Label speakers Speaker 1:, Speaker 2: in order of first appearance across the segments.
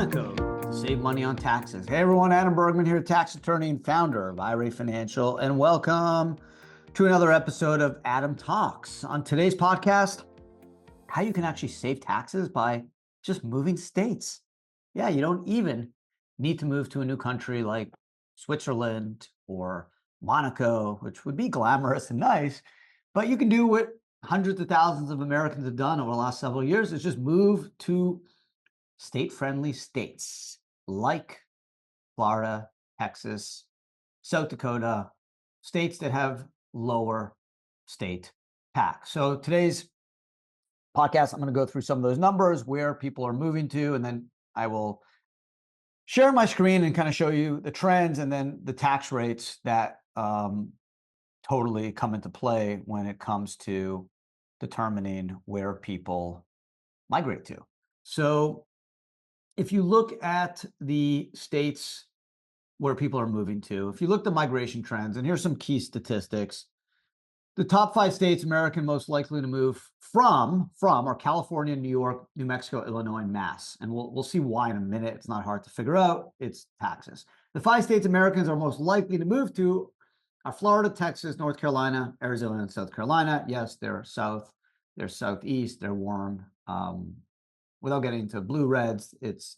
Speaker 1: Monaco to save money on taxes. Hey everyone, Adam Bergman here, tax attorney and founder of IRA Financial, and welcome to another episode of Adam Talks. On today's podcast, how you can actually save taxes by just moving states. Yeah, you don't even need to move to a new country like Switzerland or Monaco, which would be glamorous and nice, but you can do what hundreds of thousands of Americans have done over the last several years, is just move to state-friendly states like Florida, Texas, South Dakota, states that have lower state tax. So today's podcast, I'm going to go through some of those numbers, where people are moving to, and then I will share my screen and kind of show you the trends and then the tax rates that totally come into play when it comes to determining where people migrate to. So if you look at the states where people are moving to, if you look at the migration trends, and here's some key statistics. The top 5 states American most likely to move from are California, New York, New Mexico, Illinois, and Mass. And we'll see why in a minute. It's not hard to figure out. It's taxes. The 5 states Americans are most likely to move to are Florida, Texas, North Carolina, Arizona, and South Carolina. Yes, they're south, they're southeast, they're warm. Without getting into blue reds, it's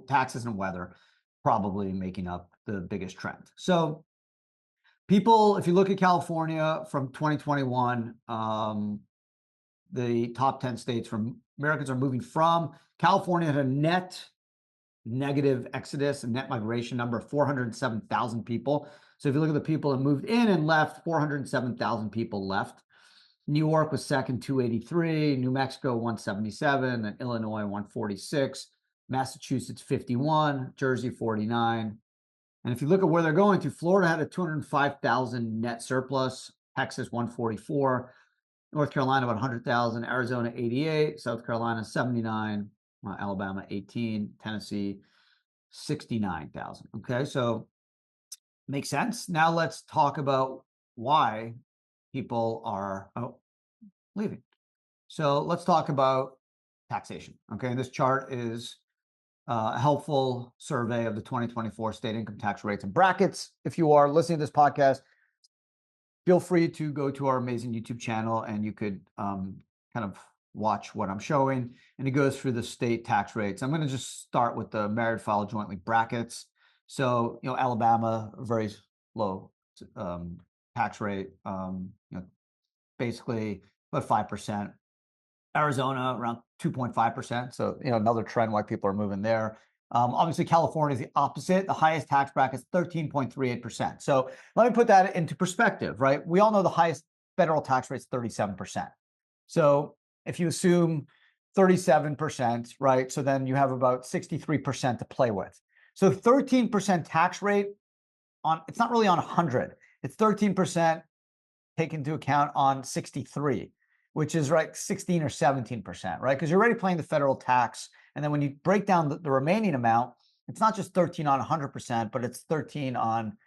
Speaker 1: taxes and weather probably making up the biggest trend. So people, if you look at California from 2021, the top 10 states from Americans are moving from. California had a net negative exodus and net migration number of 407,000 people. So if you look at the people that moved in and left, 407,000 people left. New York was second, 283, New Mexico, 177, and Illinois, 146, Massachusetts, 51, Jersey, 49. And if you look at where they're going to, Florida had a 205,000 net surplus, Texas, 144, North Carolina, about 100,000, Arizona, 88, South Carolina, 79, Alabama, 18, Tennessee, 69,000. Okay, so makes sense. Now let's talk about why people are leaving. So let's talk about taxation. Okay, this chart is a helpful survey of the 2024 state income tax rates and brackets. If you are listening to this podcast, feel free to go to our amazing YouTube channel and you could kind of watch what I'm showing. And it goes through the state tax rates. I'm going to just start with the married file jointly brackets. So, Alabama, very low tax rate, basically about 5%. Arizona around 2.5%. So, another trend why people are moving there. Obviously, California is the opposite. The highest tax bracket is 13.38%. So let me put that into perspective, right? We all know the highest federal tax rate is 37%. So if you assume 37%, right? So then you have about 63% to play with. So 13% tax rate it's not really on 100. It's 13% taken into account on 63. Which is 16 or 17%, right? Because you're already paying the federal tax. And then when you break down the remaining amount, it's not just 13 on 100%, but it's 13 on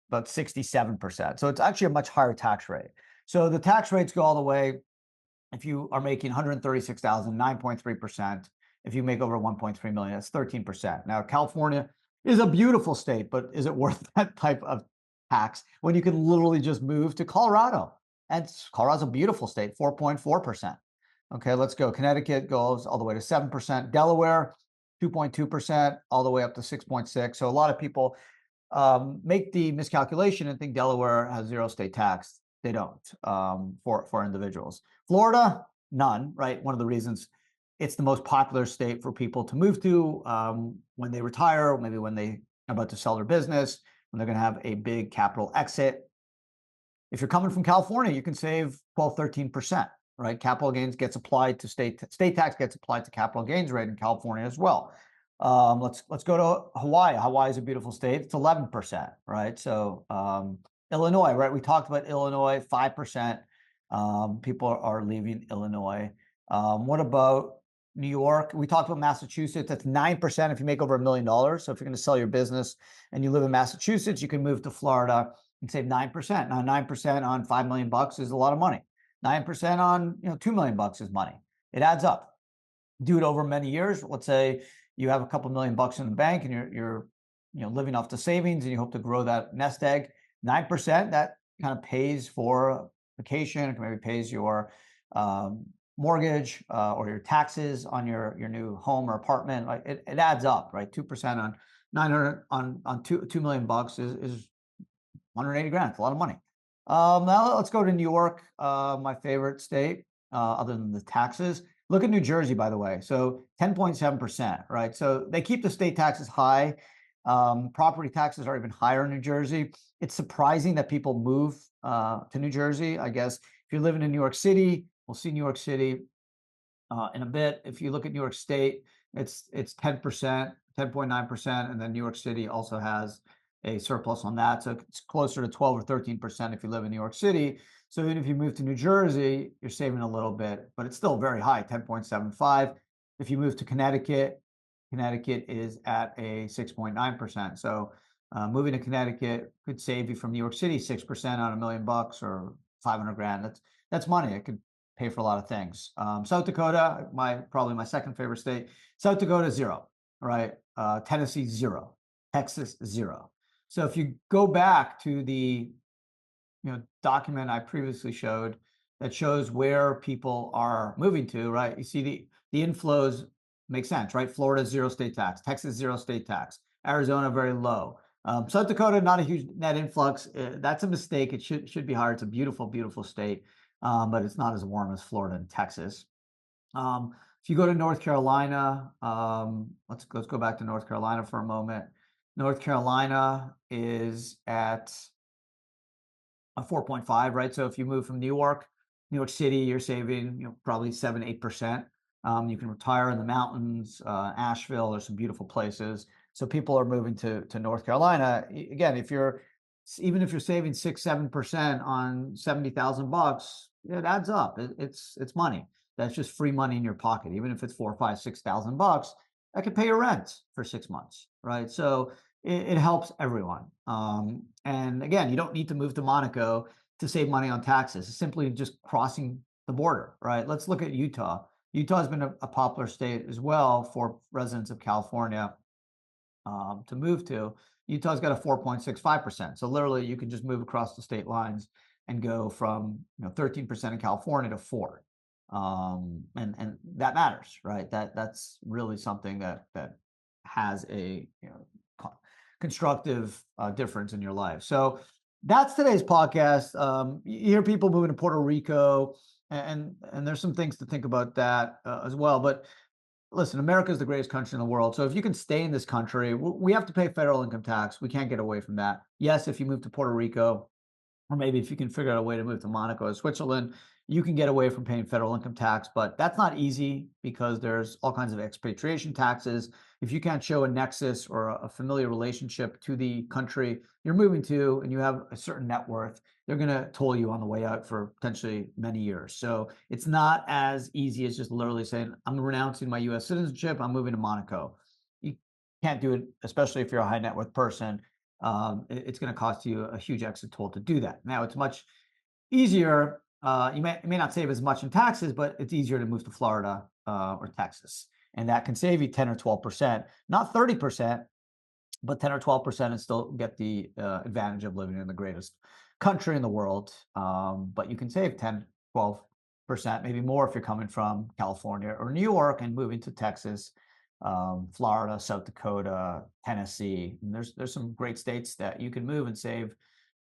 Speaker 1: about 67%. So it's actually a much higher tax rate. So the tax rates go all the way. If you are making 136,000, 9.3%. If you make over 1.3 million, that's 13%. Now, California is a beautiful state, but is it worth that type of tax when you can literally just move to Colorado? And Colorado's a beautiful state, 4.4%. Okay, let's go. Connecticut goes all the way to 7%. Delaware, 2.2%, all the way up to 6.6%. So a lot of people make the miscalculation and think Delaware has zero state tax. They don't for individuals. Florida, none, right? One of the reasons it's the most popular state for people to move to when they retire, maybe when they are about to sell their business, when they're going to have a big capital exit. If you're coming from California, you can save 12, 13%, right? Capital gains gets applied to state tax gets applied to capital gains rate in California as well. Let's go to Hawaii. Hawaii is a beautiful state. It's 11%, right? So Illinois, right? We talked about Illinois, 5%. People are leaving Illinois. What about New York? We talked about Massachusetts. That's 9% if you make over $1 million. So if you're going to sell your business and you live in Massachusetts, you can move to Florida and save 9%. Now, 9% on $5 million is a lot of money. 9% on $2 million is money. It adds up. Do it over many years. Let's say you have a couple $1,000,000 in the bank and you're living off the savings and you hope to grow that nest egg, 9%, that kind of pays for vacation, it maybe pays your um, mortgage or your taxes on your new home or apartment. Like it adds up, right? 2% on 900 on 2 million bucks is 180 grand. It's a lot of money. Now let's go to New York, my favorite state, other than the taxes. Look at New Jersey, by the way. So 10.7%, right? So they keep the state taxes high. Property taxes are even higher in New Jersey. It's surprising that people move to New Jersey. I guess if you're living in New York City, we'll see New York City in a bit. If you look at New York State, it's 10%, 10.9%, and then New York City also has a surplus on that. So it's closer to 12 or 13% if you live in New York City. So even if you move to New Jersey, you're saving a little bit, but it's still very high, 10.75. If you move to Connecticut, Connecticut is at a 6.9%. So moving to Connecticut could save you from New York City 6% on $1,000,000 or 500 grand. That's money. It could pay for a lot of things. South Dakota, probably my second favorite state. South Dakota, 0, right? Tennessee, 0. Texas, 0. So if you go back to the document I previously showed that shows where people are moving to, right? You see the inflows make sense, right? Florida, 0 state tax. Texas, 0 state tax. Arizona, very low. South Dakota, not a huge net influx. That's a mistake. It should be higher. It's a beautiful, beautiful state, but it's not as warm as Florida and Texas. If you go to North Carolina, let's go back to North Carolina for a moment. North Carolina is at a 4.5, right? So if you move from New York City, you're saving probably 7-8%. You can retire in the mountains, Asheville. There's some beautiful places. So people are moving to North Carolina. Again, even if you're saving 6-7% on $70,000, it adds up. It's money. That's just free money in your pocket. Even if it's $4,000, $5,000, $6,000, that could pay your rent for 6 months, right? So it helps everyone. And again, you don't need to move to Monaco to save money on taxes. It's simply just crossing the border, right? Let's look at Utah. Utah has been a popular state as well for residents of California to move to. Utah's got a 4.65%. So literally you can just move across the state lines and go from 13% in California to 4. And that matters, right? That's really something that has a constructive difference in your life. So that's today's podcast. You hear people moving to Puerto Rico, and there's some things to think about that as well. But listen, America is the greatest country in the world. So if you can stay in this country, we have to pay federal income tax. We can't get away from that. Yes, if you move to Puerto Rico, or maybe if you can figure out a way to move to Monaco or Switzerland, you can get away from paying federal income tax, but that's not easy because there's all kinds of expatriation taxes. If you can't show a nexus or a familiar relationship to the country you're moving to and you have a certain net worth, they're going to toll you on the way out for potentially many years. So it's not as easy as just literally saying, I'm renouncing my US citizenship, I'm moving to Monaco. You can't do it, especially if you're a high net worth person. It's going to cost you a huge exit toll to do that. Now, it's much easier. You may not save as much in taxes, but it's easier to move to Florida or Texas. And that can save you 10 or 12%, not 30%, but 10 or 12% and still get the advantage of living in the greatest country in the world. But you can save 10, 12%, maybe more if you're coming from California or New York and moving to Texas, Florida, South Dakota, Tennessee. And there's some great states that you can move and save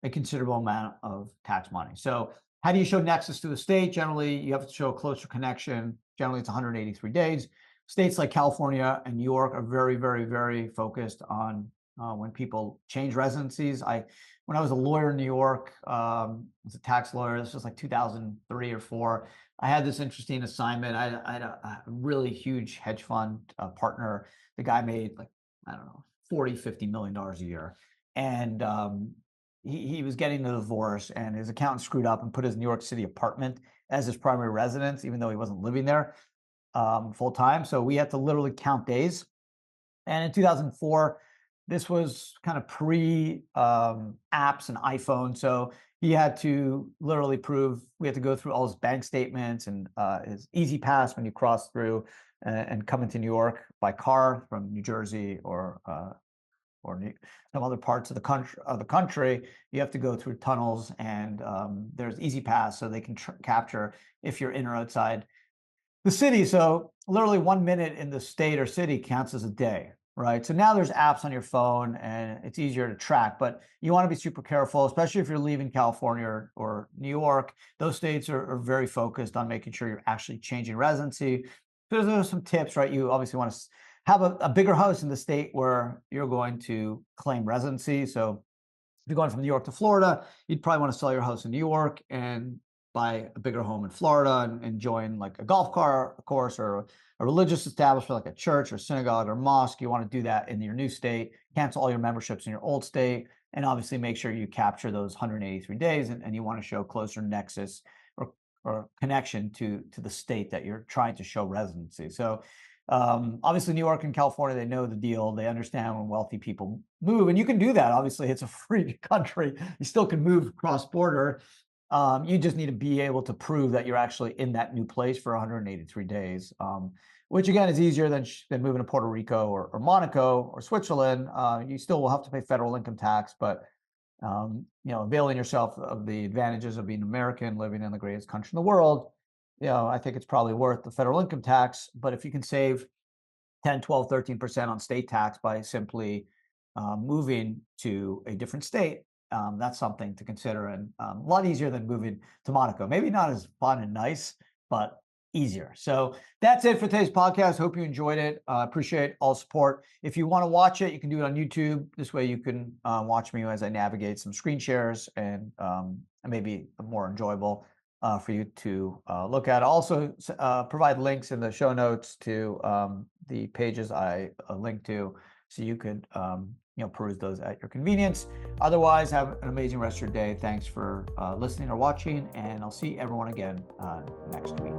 Speaker 1: a considerable amount of tax money. So how do you show nexus to the state? Generally, you have to show a closer connection. Generally, it's 183 days. States like California and New York are very, very, very focused on when people change residencies. When I was a lawyer in New York, as a tax lawyer, this was like 2003 or 4. I had this interesting assignment. I had a really huge hedge fund partner. The guy made like, I don't know, $40-50 million a year. And he was getting a divorce and his accountant screwed up and put his New York City apartment as his primary residence, even though he wasn't living there full time. So we had to literally count days. And in 2004, this was kind of pre apps and iPhone. So he had to literally prove, we had to go through all his bank statements and his Easy Pass when you cross through and come into New York by car from New Jersey or some other parts of the country. You have to go through tunnels, and there's Easy Pass, so they can capture if you're in or outside the city. So literally 1 minute in the state or city counts as a day, right? So now there's apps on your phone and it's easier to track, but you want to be super careful, especially if you're leaving California or New York. Those states are very focused on making sure you're actually changing residency. So there's some tips, right? You obviously want to have a bigger house in the state where you're going to claim residency. So if you're going from New York to Florida, you'd probably want to sell your house in New York and buy a bigger home in Florida and join like a golf course or a religious establishment like a church or synagogue or mosque. You want to do that in your new state, cancel all your memberships in your old state, and obviously make sure you capture those 183 days, and you want to show closer nexus or connection to the state that you're trying to show residency. So obviously, New York and California, they know the deal. They understand when wealthy people move, and you can do that. Obviously, it's a free country. You still can move cross border. You just need to be able to prove that you're actually in that new place for 183 days, which again is easier than moving to Puerto Rico or Monaco or Switzerland. You still will have to pay federal income tax, but availing yourself of the advantages of being American, living in the greatest country in the world, I think it's probably worth the federal income tax. But if you can save 10, 12, 13% on state tax by simply moving to a different state, that's something to consider, and a lot easier than moving to Monaco. Maybe not as fun and nice, but easier. So that's it for today's podcast. Hope you enjoyed it. Appreciate all support. If you want to watch it, you can do it on YouTube. This way you can watch me as I navigate some screen shares, and maybe more enjoyable for you to look at. I'll also provide links in the show notes to the pages I link to, so you could peruse those at your convenience. Otherwise, have an amazing rest of your day. Thanks for listening or watching, and I'll see everyone again next week.